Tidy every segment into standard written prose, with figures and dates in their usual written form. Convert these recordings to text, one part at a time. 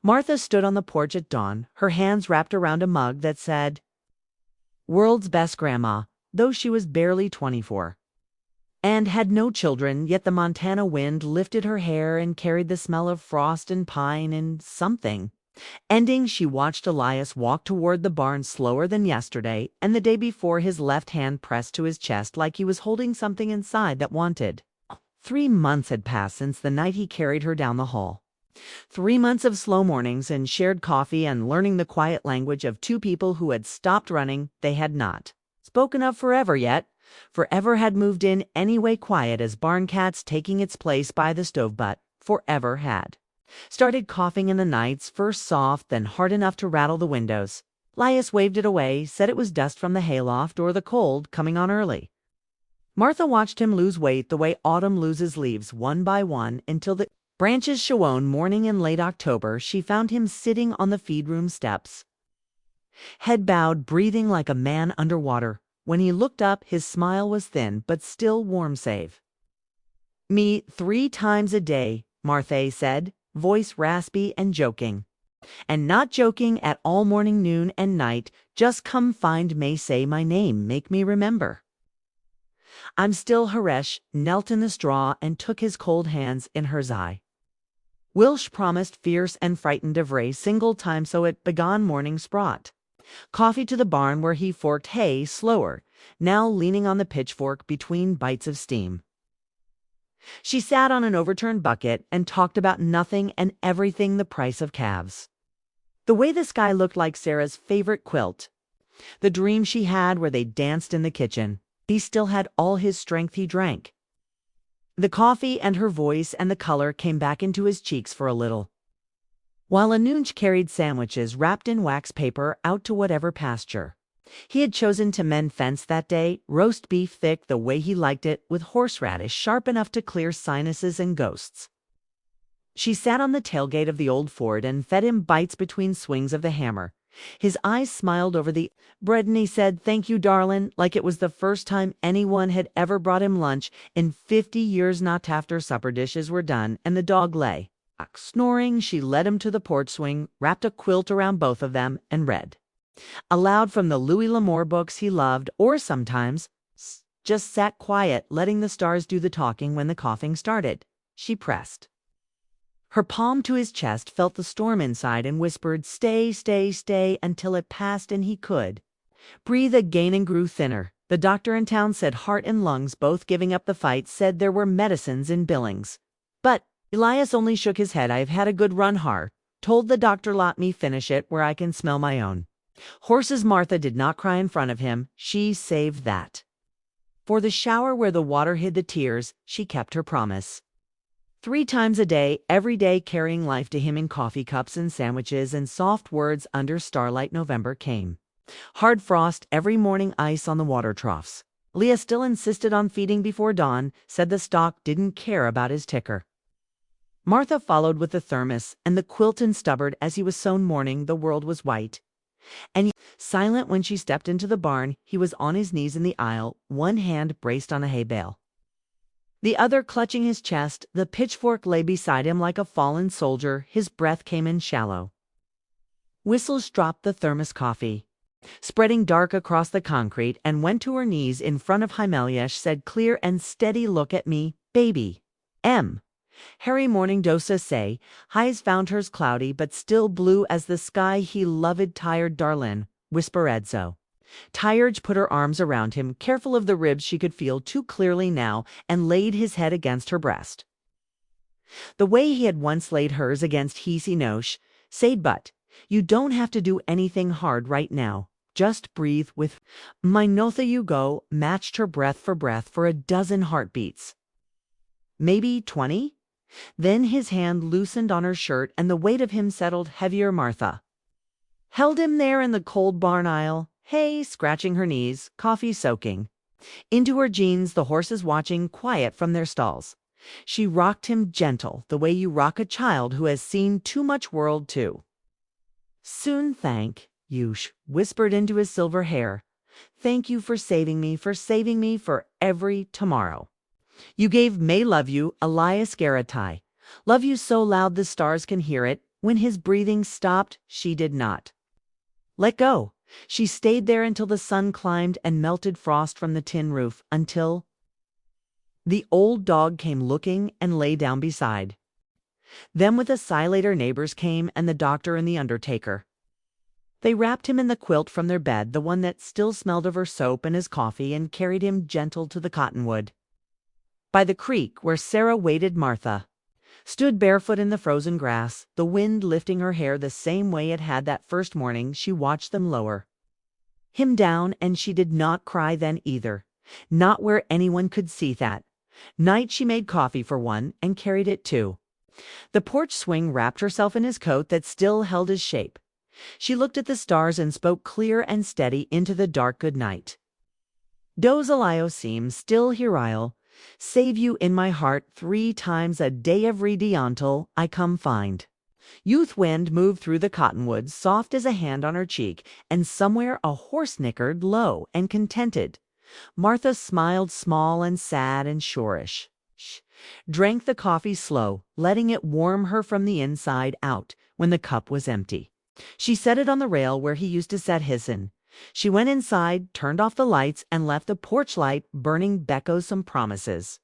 Martha stood on the porch at dawn, her hands wrapped around a mug that said, "World's Best Grandma," though she was barely 24. And had no children, yet the Montana wind lifted her hair and carried the smell of frost and pine and something. Ending, she watched Elias walk toward the barn slower than yesterday, and the day before his left hand pressed to his chest like he was holding something inside that wanted. 3 months had passed since the night he carried her down the hall. 3 months of slow mornings and shared coffee and learning the quiet language of two people who had stopped running they had not spoken of forever yet. Forever had moved in anyway quiet as barn cats taking its place by the stove butt. Forever had started coughing in the nights, first soft, then hard enough to rattle the windows. Elias waved it away, said it was dust from the hayloft or the cold coming on early. Martha watched him lose weight the way autumn loses leaves one by one until the branches shone morning in late October. She found him sitting on the feed room steps, head bowed, breathing like a man underwater. When he looked up, his smile was thin but still warm. "Save me 3 times a day," Martha said, voice raspy and joking. "And not joking at all, morning, noon, and night. Just come find me, say my name, make me remember." I'm still Haresh knelt in the straw and took his cold hands in hers. Wilsh promised, fierce and frightened every single time, so it began mornings brought coffee to the barn where he forked hay slower, now leaning on the pitchfork between bites of steam. She sat on an overturned bucket and talked about nothing and everything, the price of calves, the way the sky looked like Sarah's favorite quilt, the dream she had where they danced in the kitchen. He still had all his strength. He drank the coffee, and her voice and the color came back into his cheeks for a little, while Anunch carried sandwiches wrapped in wax paper out to whatever pasture he had chosen to mend fence that day. Roast beef thick the way he liked it, with horseradish sharp enough to clear sinuses and ghosts. She sat on the tailgate of the old Ford and fed him bites between swings of the hammer. His eyes smiled over the bread, and he said, "Thank you, darlin'," like it was the first time anyone had ever brought him lunch in 50 years. Not after supper dishes were done and the dog lay snoring, she led him to the porch swing, wrapped a quilt around both of them, and read aloud from the Louis L'Amour books he loved, or sometimes just sat quiet, letting the stars do the talking. When the coughing started, she pressed her palm to his chest, felt the storm inside, and whispered, "Stay, stay, stay," until it passed and he could breathe again and grew thinner. The doctor in town said heart and lungs both giving up the fight, said there were medicines in Billings. But Elias only shook his head. "I've had a good run, told the doctor, let me finish it where I can smell my own horses." Martha did not cry in front of him. She saved that for the shower where the water hid the tears. She kept her promise. 3 times a day, every day, carrying life to him in coffee cups and sandwiches and soft words under starlight. November came. Hard frost every morning, ice on the water troughs. Leah still insisted on feeding before dawn, said the stock didn't care about his ticker. Martha followed with the thermos and the quilt and stubborn as he was sewn. Morning, the world was white and silent when she stepped into the barn. He was on his knees in the aisle, one hand braced on a hay bale, the other clutching his chest. The pitchfork lay beside him like a fallen soldier. His breath came in shallow whistles, dropped the thermos coffee, spreading dark across the concrete, and went to her knees in front of Himalaya. Said clear and steady, "Look at me, baby. Harry morning dosa say." Eyes found hers cloudy but still blue as the sky. He loved. "Tired, darlin'," whispered so. Tired put her arms around him, careful of the ribs she could feel too clearly now, and laid his head against her breast, the way he had once laid hers against his. "Nosh," said, "but you don't have to do anything hard right now. Just breathe with my Notha." You go, matched her breath for a dozen heartbeats, maybe 20. Then his hand loosened on her shirt and the weight of him settled heavier. Martha held him there in the cold barn aisle, hay scratching her knees, coffee soaking into her jeans, the horses watching quiet from their stalls. She rocked him gentle, the way you rock a child who has seen too much world too soon. "Thank you," whispered into his silver hair. "Thank you for saving me for every tomorrow. You gave May love you, Elias Garatai. Love you so loud the stars can hear it. When his breathing stopped, she did not let go. She stayed there until the sun climbed and melted frost from the tin roof, until the old dog came looking and lay down beside. Then with a sigh later neighbors came and the doctor and the undertaker. They wrapped him in the quilt from their bed, the one that still smelled of her soap and his coffee, and carried him gentle to the cottonwood. By the creek where Sarah waited, Martha stood barefoot in the frozen grass, the wind lifting her hair the same way it had that first morning. She watched them lower him down, and she did not cry then either, not where anyone could see that night. She made coffee for one and carried it too. The porch swing wrapped herself in his coat that still held his shape. She looked at the stars and spoke clear and steady into the dark good night. Dos alio seem still here I'll save you in my heart 3 times a day every day until I come find. Youth wind moved through the cottonwoods, soft as a hand on her cheek, and somewhere a horse nickered low and contented. Martha smiled small and sad and shorish. Drank the coffee slow, letting it warm her from the inside out. When the cup was empty, she set it on the rail where he used to set his'n. She went inside, turned off the lights, and left the porch light burning. Becco some promises.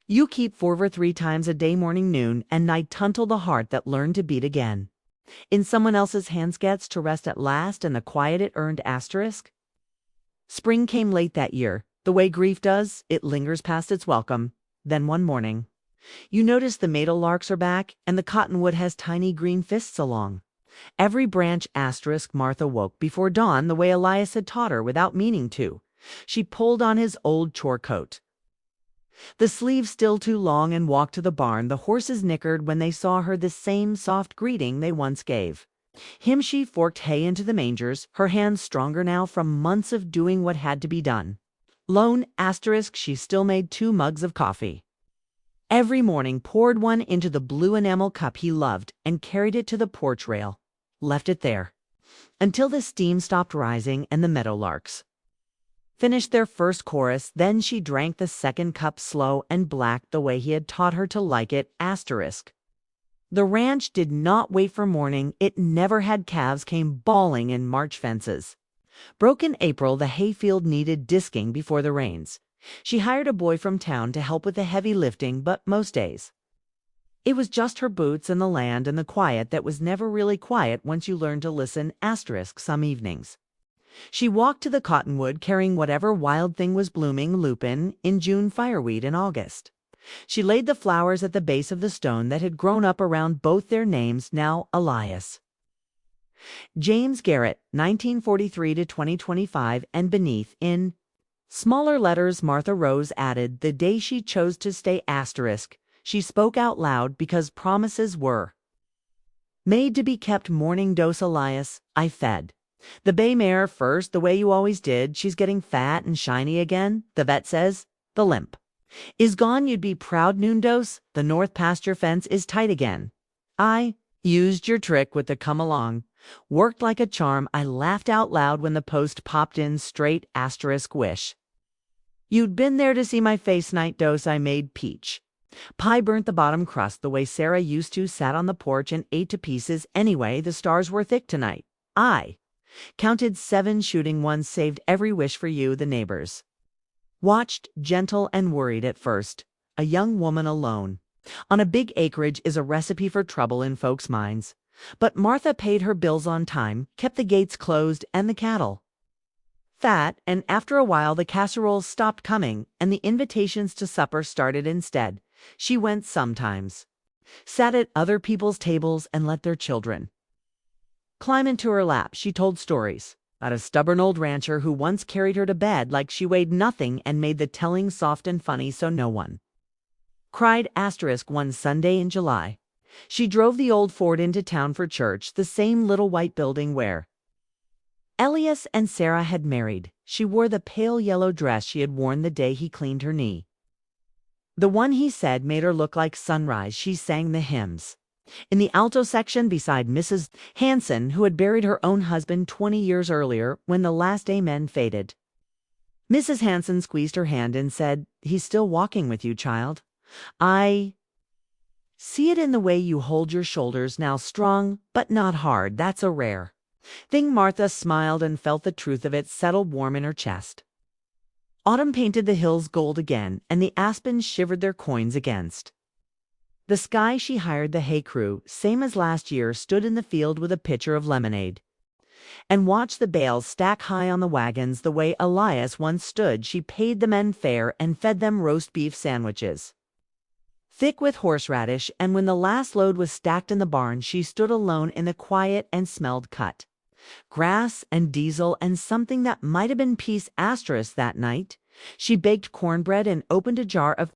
You keep forver 3 times a day, morning, noon, and night, tuntil the heart that learned to beat again. In someone else's hands gets to rest at last, and the quiet it earned asterisk. Spring came late that year. The way grief does, it lingers past its welcome. Then one morning, you notice the meadowlarks are back, and the cottonwood has tiny green fists along every branch asterisk. Martha woke before dawn the way Elias had taught her without meaning to. She pulled on his old chore coat, the sleeves still too long, and walked to the barn. The horses nickered when they saw her, the same soft greeting they once gave him. She forked hay into the mangers, her hands stronger now from months of doing what had to be done. Lone asterisk, she still made 2 mugs of coffee every morning, poured one into the blue enamel cup he loved, and carried it to the porch rail. Left it there until the steam stopped rising and the meadowlarks finished their first chorus. Then she drank the second cup slow and black, the way he had taught her to like it asterisk. The ranch did not wait for morning. It never had. Calves came bawling in March fences. Broken April, the hayfield needed disking before the rains. She hired a boy from town to help with the heavy lifting, but most days it was just her boots and the land and the quiet that was never really quiet once you learned to listen asterisk. Some evenings she walked to the cottonwood carrying whatever wild thing was blooming, lupin in June, fireweed in August. She laid the flowers at the base of the stone that had grown up around both their names, now Elias James Garrett, 1943 to 2025, and beneath, in smaller letters, Martha Rose added the day she chose to stay asterisk. She spoke out loud because promises were made to be kept. Morning dose Elias, I fed the bay mare first, the way you always did. She's getting fat and shiny again. The vet says the limp is gone. You'd be proud. Noon dose, the north pasture fence is tight again. I used your trick with the come along. Worked like a charm. I laughed out loud when the post popped in straight asterisk wish you'd been there to see my face. Night dose, I made peach pie, burnt the bottom crust the way Sarah used to, sat on the porch and ate to pieces. Anyway, the stars were thick tonight. I counted 7 shooting ones, saved every wish for you. The neighbors watched, gentle and worried at first. A young woman alone on a big acreage is a recipe for trouble in folks' minds. But Martha paid her bills on time, kept the gates closed and the cattle fat, and after a while the casseroles stopped coming and the invitations to supper started instead. She went sometimes, sat at other people's tables, and let their children climb into her lap. She told stories about a stubborn old rancher who once carried her to bed like she weighed nothing and made the telling soft and funny so no one cried asterisk. One Sunday in July, she drove the old Ford into town for church, the same little white building where Elias and Sarah had married. She wore the pale yellow dress she had worn the day he cleaned her knee, the one he said made her look like sunrise. She sang the hymns in the alto section beside Mrs. Hanson, who had buried her own husband 20 years earlier when the last amen faded. Mrs. Hanson squeezed her hand and said, "He's still walking with you, child." I See it in the way you hold your shoulders, now strong, but not hard. That's a rare thing. Martha smiled and felt the truth of it settle warm in her chest. Autumn painted the hills gold again, and the aspens shivered their coins against the sky. She hired the hay crew, same as last year, stood in the field with a pitcher of lemonade, and watched the bales stack high on the wagons the way Elias once stood. She paid the men fair and fed them roast beef sandwiches thick with horseradish, and when the last load was stacked in the barn, she stood alone in the quiet and smelled cut grass and diesel and something that might have been peace asterisk that night. She baked cornbread and opened a jar of